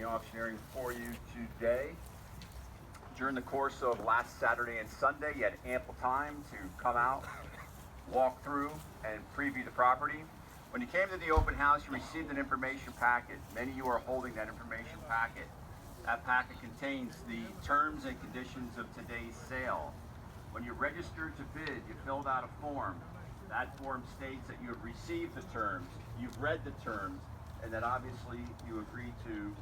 auctioneering for you today. During the course of last Saturday and Sunday, you had ample time to come out, walk through, and preview the property. When you came to the open house, you received an information packet. Many of you are holding that information packet. That packet contains the terms and conditions of today's sale. When you registered to bid, you filled out a form. That form states that you have received the terms, you've read the terms, and that obviously you agree to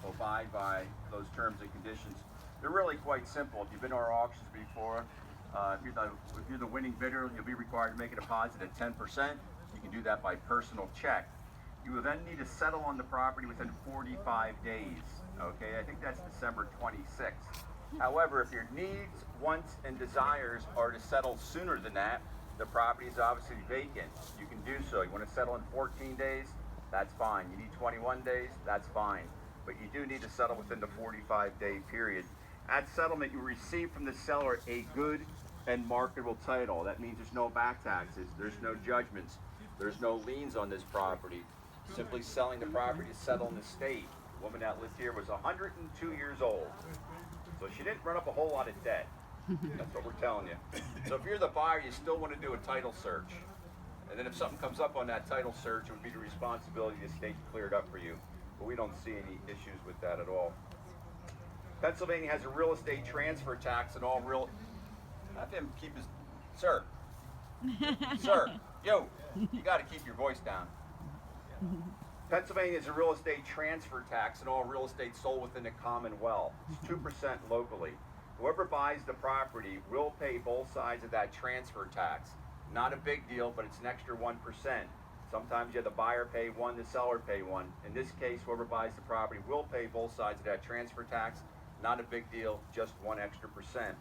abide by those terms and conditions. They're really quite simple. If you've been to our auctions before, if you're the winning bidder, you'll be required to make a deposit at 10%. You can do that by personal check. You will then need to settle on the property within 45 days. Okay, I think that's December 26th. However, if your needs, wants, and desires are to settle sooner than that, the property is obviously vacant. You can do so. You want to settle in 14 days? That's fine. You need 21 days? That's fine. But you do need to settle within the 45-day period. At settlement, you receive from the seller a good and marketable title. That means there's no back taxes, there's no judgments, there's no liens on this property. Simply selling the property to settle an estate. The woman that lived here was 102 years old. So she didn't run up a whole lot of debt. That's what we're telling you. So if you're the buyer, you still want to do a title search. And then if something comes up on that title search, it would be the responsibility of the state to clear it up for you. But we don't see any issues with that at all. Pennsylvania has a real estate transfer tax and all real... Have him keep his... Sir. Sir. Yo. You got to keep your voice down. Pennsylvania has a real estate transfer tax and all real estate sold within the Commonwealth. It's 2% locally. Whoever buys the property will pay both sides of that transfer tax. Not a big deal, but it's an extra 1%. Sometimes you have the buyer pay one, the seller pay one. In this case, whoever buys the property will pay both sides of that transfer tax. Not a big deal, just 1 extra percent.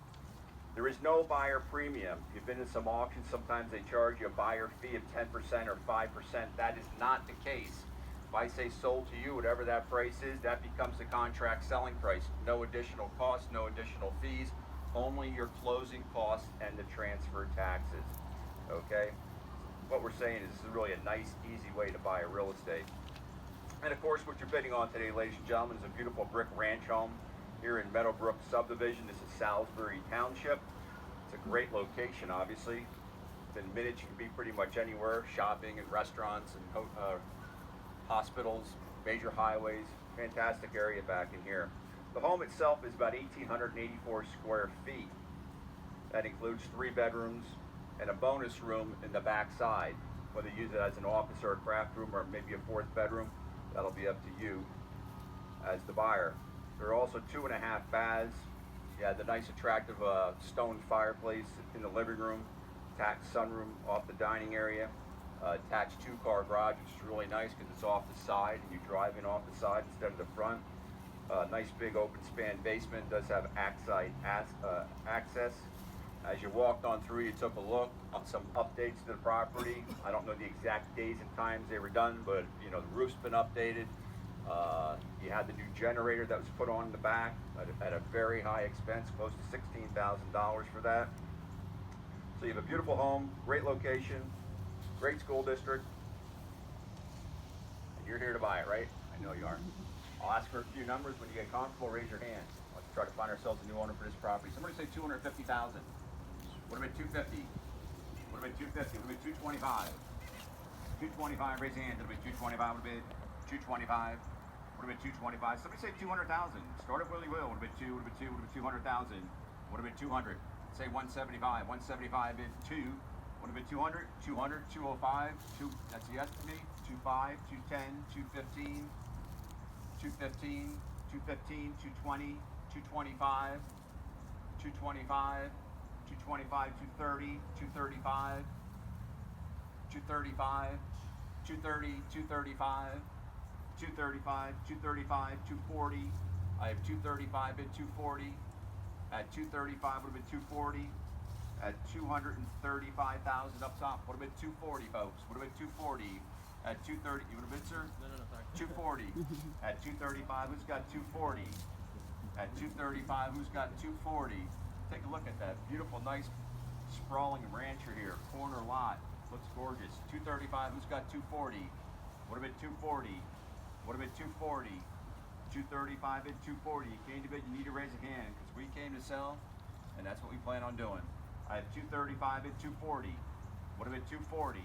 There is no buyer premium. You've been to some auctions, sometimes they charge you a buyer fee of 10% or 5%. That is not the case. If I say sold to you, whatever that price is, that becomes the contract selling price. No additional costs, no additional fees, only your closing costs and the transfer taxes. Okay? What we're saying is this is really a nice, easy way to buy a real estate. And of course, what you're bidding on today, ladies and gentlemen, is a beautiful brick ranch home here in Meadowbrook subdivision. This is Salisbury Township. It's a great location, obviously. Within minutes, you can be pretty much anywhere, shopping and restaurants and hospitals, major highways, fantastic area back in here. The home itself is about 1,884 square feet. That includes 3 bedrooms and a bonus room in the back side. Whether you use it as an office or a craft room or maybe a 4th bedroom, that'll be up to you as the buyer. There are also 2.5 baths. You have the nice attractive stone fireplace in the living room, attached sunroom off the dining area, attached 2-car garage, which is really nice because it's off the side and you drive in off the side instead of the front. Nice big open span basement, does have access. As you walked on through, you took a look on some updates to the property. I don't know the exact days and times they were done, but you know, the roof's been updated. You had the new generator that was put on in the back at a very high expense, close to $16,000 for that. So you have a beautiful home, great location, great school district, and you're here to buy it, right? I know you are. I'll ask for a few numbers. When you get comfortable, raise your hand. Let's try to find ourselves a new owner for this property. Somebody say 250,000. What about 250? What about 250? What about 225? 225, raise your hand. What about 225? What about 225? What about 225? Somebody say 200,000. Start it where you will. What about 2? What about 2? What about 200,000? What about 200? Say 175. 175 is 2. What about 200? 200, 205. 2. That's a yes to me. 25, 210, 215, 215, 215, 220, 225, 225, 225, 230, 235, 235, 230, 235, 235, 235, 240. I have 235 at 240. At 235, what about 240? At 235,000 up top. What about 240, folks? What about 240? At 230, you want a bid, sir? No, sorry. 240. At 235, who's got 240? At 235, who's got 240? Take a look at that beautiful, nice, sprawling rancher here. Corner lot. Looks gorgeous. 235, who's got 240? What about 240? What about 240? 235 bid, 240. You came to bid, you need to raise a hand because we came to sell, and that's what we plan on doing. I have 235 bid, 240. What about 240?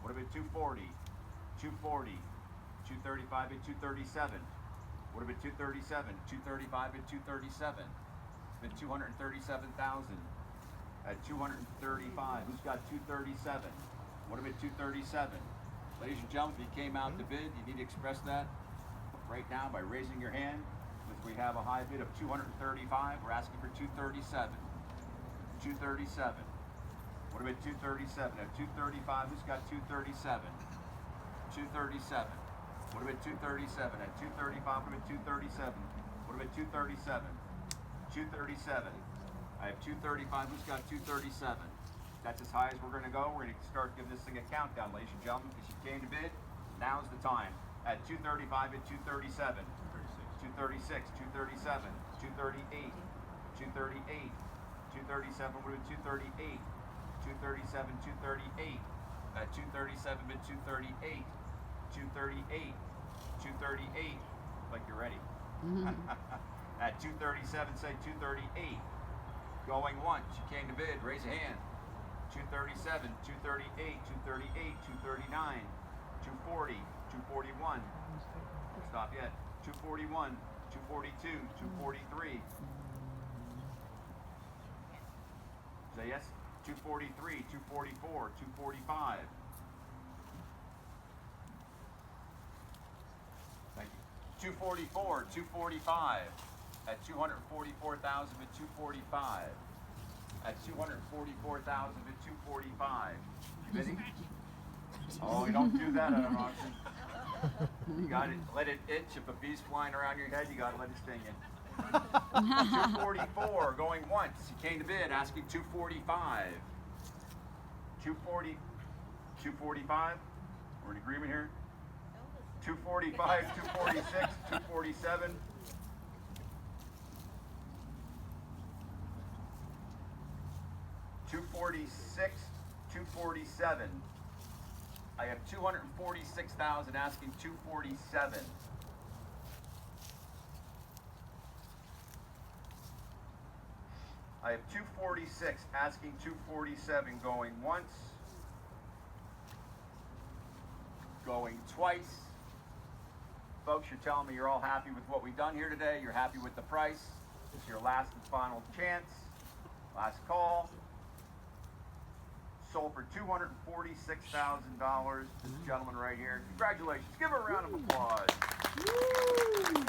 What about 240? 240. 235 bid, 237. What about 237? 235 bid, 237. It's been 237,000. At 235, who's got 237? What about 237? Ladies and gentlemen, if you came out to bid, you need to express that right now by raising your hand. If we have a high bid of 235, we're asking for 237. 237. What about 237? At 235, who's got 237? 237. What about 237? At 235, what about 237? What about 237? 237. I have 235, who's got 237? That's as high as we're going to go. We're going to start giving this thing a countdown, ladies and gentlemen, because you came to bid. Now's the time. At 235 at 237, 236, 237, 238, 238, 237, what about 238, 237, 238, at 237 at 238, 238, 238, like you're ready. At 237, say 238. Going once, you came to bid, raise a hand. 237, 238, 238, 239, 240, 241. Stop yet. 241, 242, 243. Say yes. 243, 244, 245. Thank you. 244, 245. At 244,000 at 245. At 244,000 at 245. You bidding? Oh, you don't do that, Adam Roxy. You gotta let it itch. If a bee's flying around your head, you gotta let it sting you. 244, going once. You came to bid, asking 245. 240, 245. We're in agreement here? 245, 246, 247. 246, 247. I have 246,000 asking 247. I have 246 asking 247 going once, going twice. Folks, you're telling me you're all happy with what we've done here today. You're happy with the price. It's your last and final chance. Last call. Sold for $246,000. This gentleman right here. Congratulations. Give her a round of applause. Woo!